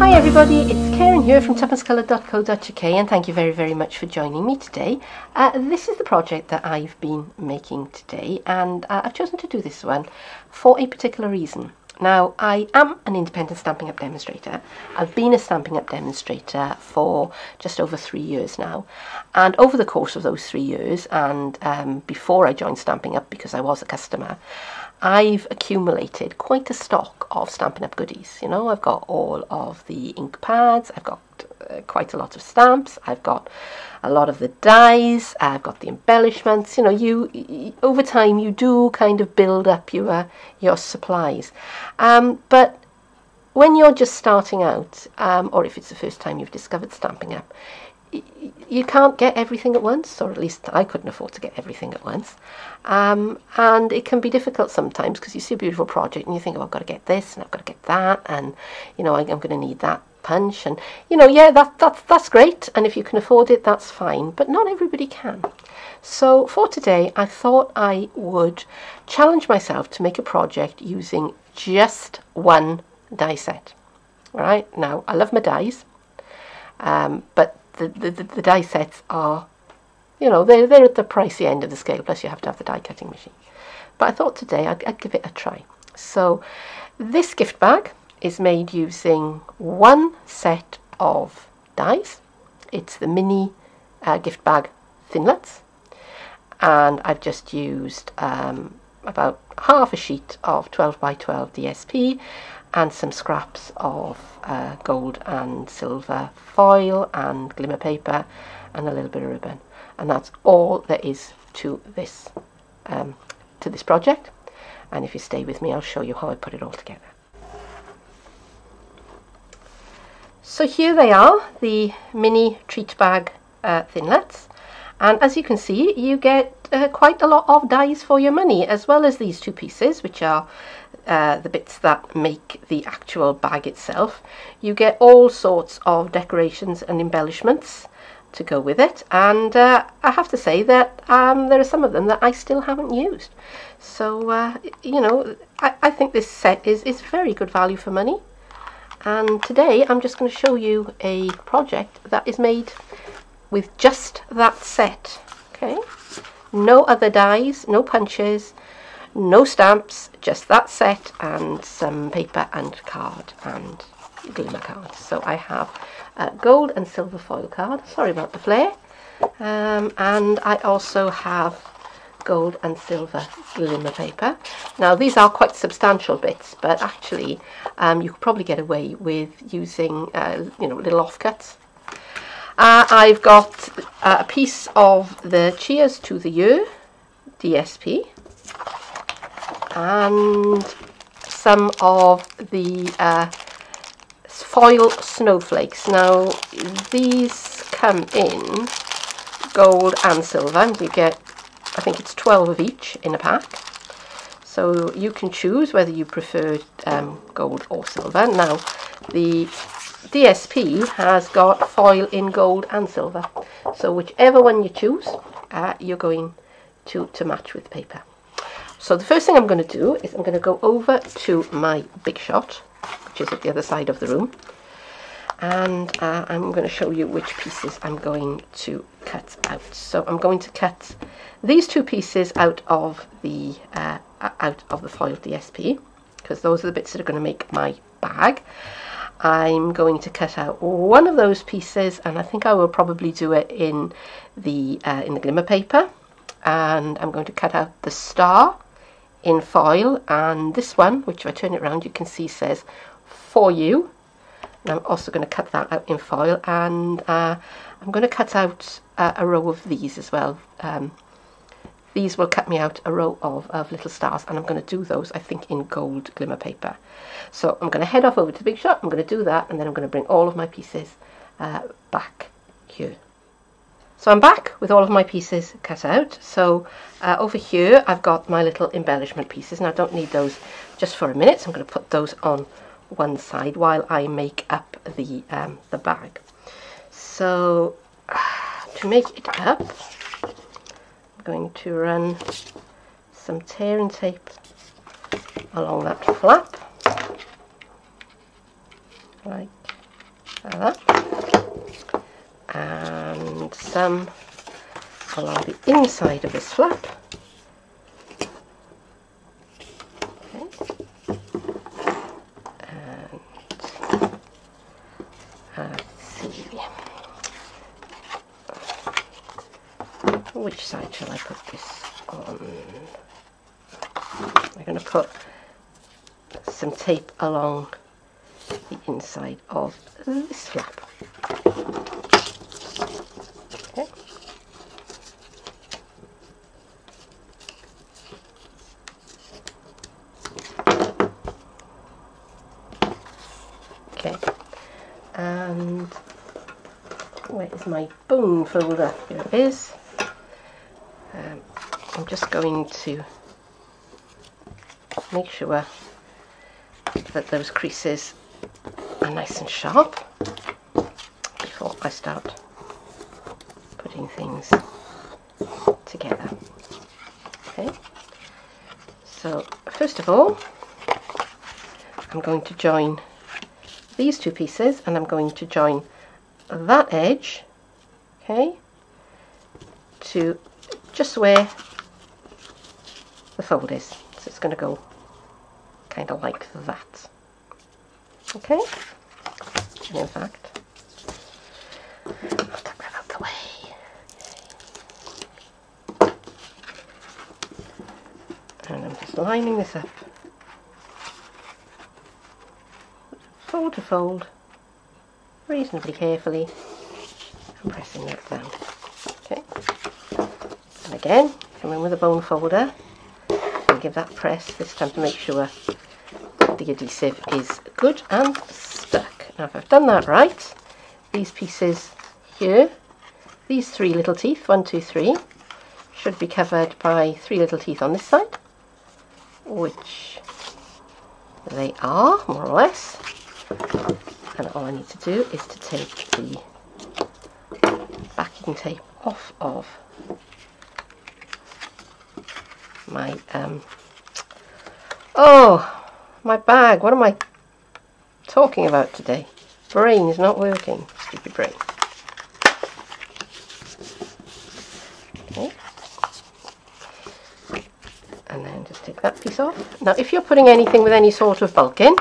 Hi everybody, it's Keren here from tuppencecoloured.co.uk and thank you very much for joining me today. This is the project that I've been making today, and I've chosen to do this one for a particular reason. Now, I am an independent Stampin' Up demonstrator. I've been a Stampin' Up demonstrator for just over 3 years now, and over the course of those 3 years and before I joined Stampin' Up, because I was a customer, I've accumulated quite a stock of Stampin' Up goodies. You know, I've got all of the ink pads, I've got quite a lot of stamps, I've got a lot of the dies, I've got the embellishments. You know, you over time you do kind of build up your supplies. But when you're just starting out, or if it's the first time you've discovered Stampin' Up, you can't get everything at once, or at least I couldn't afford to get everything at once. And it can be difficult sometimes because you see a beautiful project and you think, oh, I've got to get this and I've got to get that, and you know, I'm going to need that punch, and you know, yeah, that's great, and if you can afford it, that's fine, but not everybody can. So for today, I thought I would challenge myself to make a project using just one die set. All right, now I love my dies, but the die sets are, you know, they're at the pricey end of the scale, plus you have to have the die cutting machine. But I thought today I'd give it a try. So this gift bag is made using one set of dies. It's the mini gift bag thinlets, and I've just used about half a sheet of 12 by 12 DSP and some scraps of gold and silver foil and glimmer paper and a little bit of ribbon, and that's all there is to this project. And if you stay with me, I'll show you how I put it all together. So here they are, the mini treat bag thinlets, and as you can see, you get quite a lot of dies for your money, as well as these two pieces, which are the bits that make the actual bag itself. You get all sorts of decorations and embellishments to go with it, and I have to say that there are some of them that I still haven't used. So you know, I think this set is very good value for money. And today I'm just going to show you a project that is made with just that set. Okay, no other dies, no punches, no stamps, just that set and some paper and card and glimmer cards. So I have gold and silver foil card, sorry about the flare, and I also have gold and silver glimmer paper. Now these are quite substantial bits, but actually you could probably get away with using you know, little offcuts. I've got a piece of the Cheers to the Year DSP and some of the foil snowflakes. Now these come in gold and silver, and you get, I think it's 12 of each in a pack, so you can choose whether you prefer gold or silver. Now the DSP has got foil in gold and silver, so whichever one you choose, you're going to match with paper. So the first thing I'm going to do is I'm going to go over to my big shot, which is at the other side of the room, and I'm going to show you which pieces I'm going to cut out. So I'm going to cut these two pieces out of the foil DSP, because those are the bits that are going to make my bag. I'm going to cut out one of those pieces, and I think I will probably do it in the glimmer paper, and I'm going to cut out the star in foil, and this one, which if I turn it around you can see says "For You", and I'm also going to cut that out in foil, and I'm going to cut out a row of these as well. These will cut me out a row of little stars, and I'm going to do those, I think, in gold glimmer paper. So I'm going to head off over to the big shop, I'm going to do that, and then I'm going to bring all of my pieces back here. So I'm back with all of my pieces cut out. So over here I've got my little embellishment pieces, and I don't need those just for a minute, so I'm going to put those on one side while I make up the bag. So to make it up, I'm going to run some tear and tape along that flap, like some along the inside of this flap. Okay. And let's see, which side shall I put this on? I'm going to put some tape along the inside of this flap. Okay. Okay, and where is my bone folder? Here it is. I'm just going to make sure that those creases are nice and sharp before I start putting things together. Okay, so first of all I'm going to join these two pieces, and I'm going to join that edge, okay, to just where the fold is. So it's going to go kind of like that. Okay, and in fact, I'll tuck that out the way. And I'm just lining this up, fold to fold, reasonably carefully, and pressing that down. Okay, and again, come in with a bone folder and give that press this time to make sure the adhesive is good and stuck. Now if I've done that right, these pieces here, these three little teeth, 1, 2, 3, should be covered by three little teeth on this side, which they are, more or less. And all I need to do is to take the backing tape off of my my bag. What am I talking about today? Brain is not working. Stupid brain. Okay. And then just take that piece off. Now if you're putting anything with any sort of bulk in,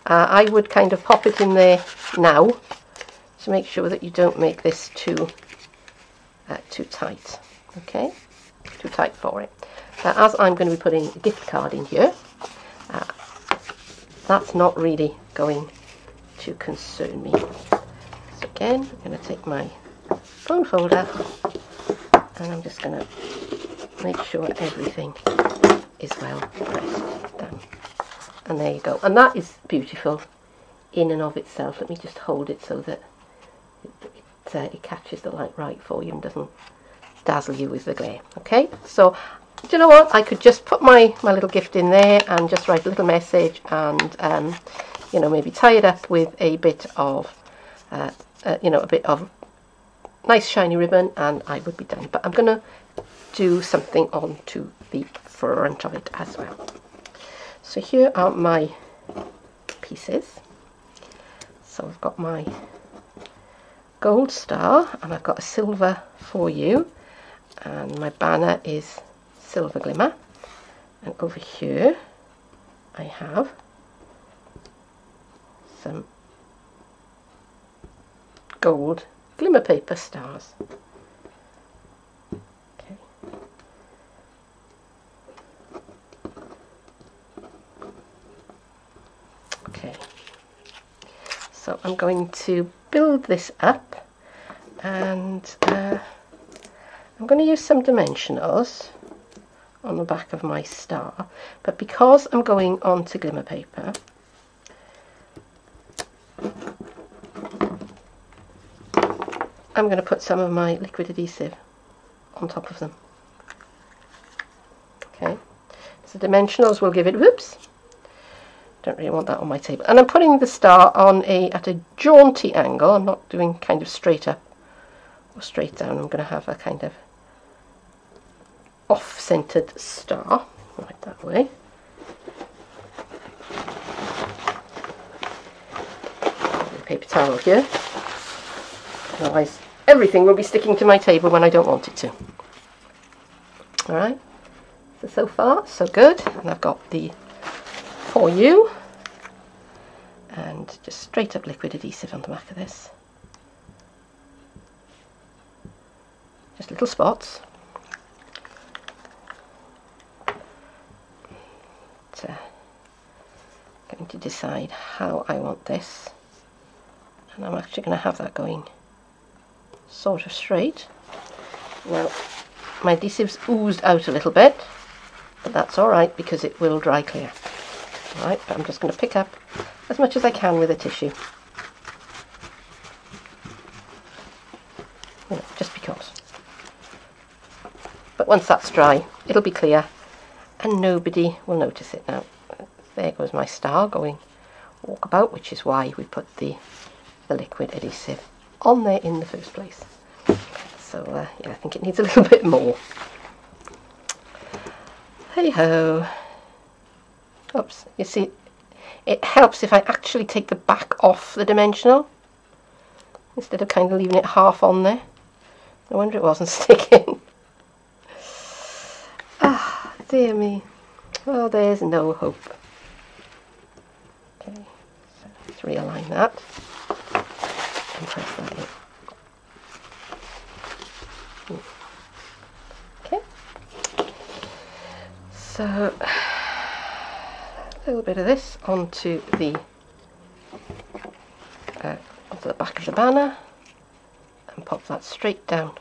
I would kind of pop it in there now to make sure that you don't make this too tight. Okay, too tight for it. As I'm going to be putting a gift card in here, that's not really going to concern me. So again, I'm going to take my bone folder and I'm just going to make sure everything is well pressed down. And there you go. And that is beautiful in and of itself. Let me just hold it so that it catches the light right for you and doesn't dazzle you with the glare. Okay, so do you know what? I could just put my little gift in there and just write a little message and you know, maybe tie it up with a bit of you know, a bit of nice shiny ribbon, and I would be done. But I'm going to do something onto the front of it as well. So here are my pieces. So I've got my gold star and I've got a silver for you, and my banner is silver glimmer, and over here I have some gold glimmer paper stars. Okay. Okay. So I'm going to build this up, and I'm going to use some dimensionals on the back of my star, but because I'm going onto glimmer paper, I'm going to put some of my liquid adhesive on top of them. Okay, so dimensionals will give it, whoops, don't really want that on my table. And I'm putting the star on at a jaunty angle. I'm not doing kind of straight up or straight down. I'm going to have a kind of off-centered star, right that way. Paper towel here, otherwise everything will be sticking to my table when I don't want it to. Alright, so far so good, and I've got the For You and just straight up liquid adhesive on the back of this. Just little spots. Going to decide how I want this, and I'm actually going to have that going sort of straight. Now my adhesive's oozed out a little bit, but that's alright because it will dry clear. Alright, but I'm just going to pick up as much as I can with a tissue. You know, just because. But once that's dry, it'll be clear and nobody will notice it now. There goes my star going walkabout, which is why we put the liquid adhesive on there in the first place. So yeah, I think it needs a little bit more. Hey ho. Oops, you see, it helps if I actually take the back off the dimensional instead of kind of leaving it half on there. No wonder it wasn't sticking. Ah, dear me. Oh, there's no hope. Okay, so let's realign that and press that in. Okay, so a little bit of this onto the back of the banner and pop that straight down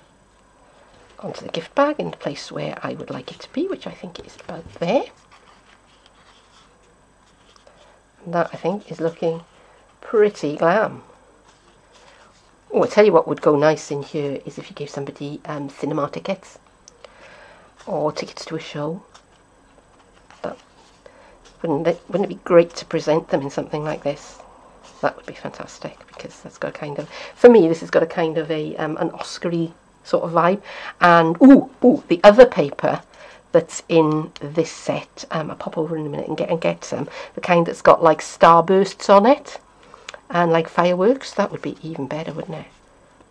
onto the gift bag in the place where I would like it to be, which I think is about there. And that, I think, is looking pretty glam. Oh, I tell you what would go nice in here is if you gave somebody cinema tickets or tickets to a show. But wouldn't it be great to present them in something like this? That would be fantastic, because that's got a kind of, for me, this has got a kind of a an Oscar-y sort of vibe. And the other paper that's in this set, I'll pop over in a minute and get some, the kind that's got like starbursts on it and like fireworks. That would be even better, wouldn't it?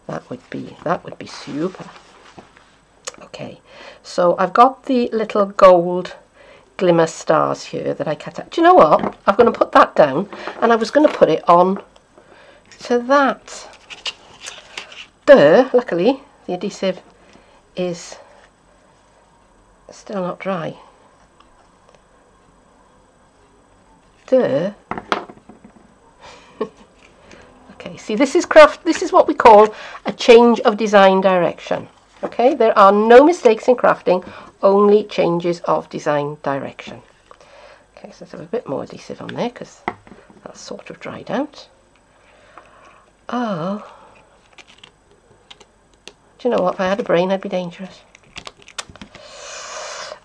That would be super. Okay, so I've got the little gold glimmer stars here that I cut out. Do you know what? I'm going to put that down, and I was going to put it on to that. Luckily the adhesive is still not dry. Okay, see, this is what we call a change of design direction. Okay, there are no mistakes in crafting, only changes of design direction. Okay, so let's have a bit more adhesive on there because that's sort of dried out. Oh, do you know what? If I had a brain, I'd be dangerous.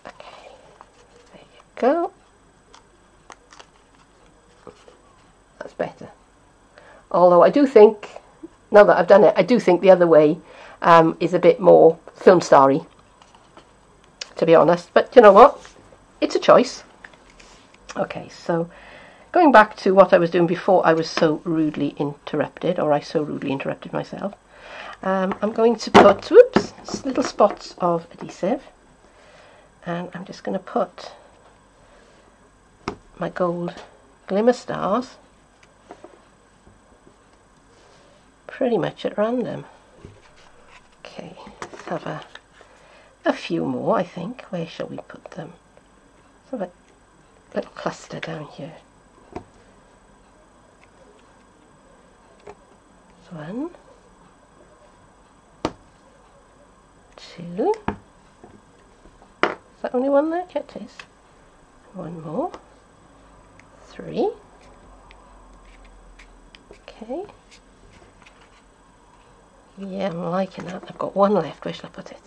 Okay, there you go. That's better. Although I do think, now that I've done it, I do think the other way is a bit more film starry, to be honest. But you know what? It's a choice. Okay, so going back to what I was doing before I was so rudely interrupted, or I so rudely interrupted myself, I'm going to put, little spots of adhesive, and I'm just going to put my gold glimmer stars pretty much at random. Okay, let's have a few more, I think. Where shall we put them? So a little cluster down here. 1, 2. Is that only one there? Yeah, it is. One more. 3. Okay. Yeah, I'm liking that. I've got one left. Where shall I put it?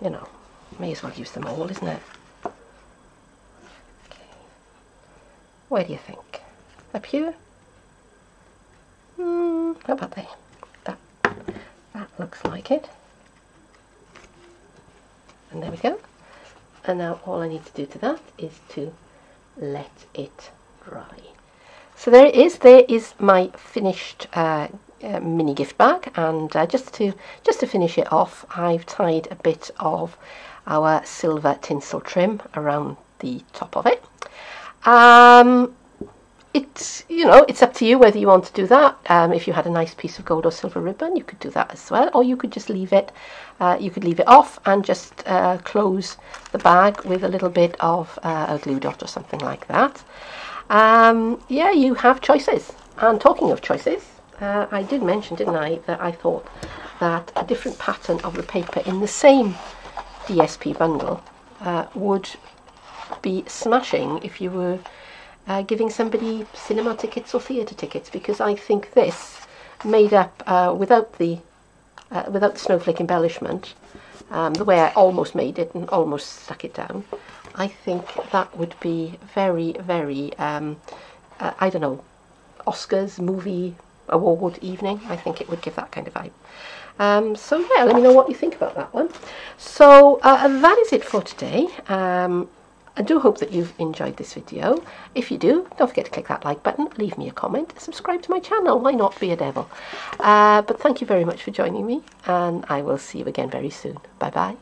You know, may as well use them all, isn't it? Okay. Where do you think? Up here? How about there? That looks like it. And there we go. And now all I need to do to that is to let it dry. So there it is. There is my finished mini gift bag, and just to finish it off, I've tied a bit of our silver tinsel trim around the top of it. It's up to you whether you want to do that. If you had a nice piece of gold or silver ribbon, you could do that as well, or you could just leave it. You could leave it off and just close the bag with a little bit of a glue dot or something like that. Yeah, you have choices. And talking of choices, I did mention, didn't I, that I thought that a different pattern of the paper in the same DSP bundle would be smashing if you were giving somebody cinema tickets or theatre tickets, because I think this, made up without the snowflake embellishment, the way I almost made it and almost stuck it down, I think that would be very, very, I don't know, Oscars movie award evening. I think it would give that kind of vibe. So yeah, let me know what you think about that one. So that is it for today. I do hope that you've enjoyed this video. If you do, don't forget to click that like button, leave me a comment, subscribe to my channel, why not be a devil? But thank you very much for joining me, and I will see you again very soon. Bye bye.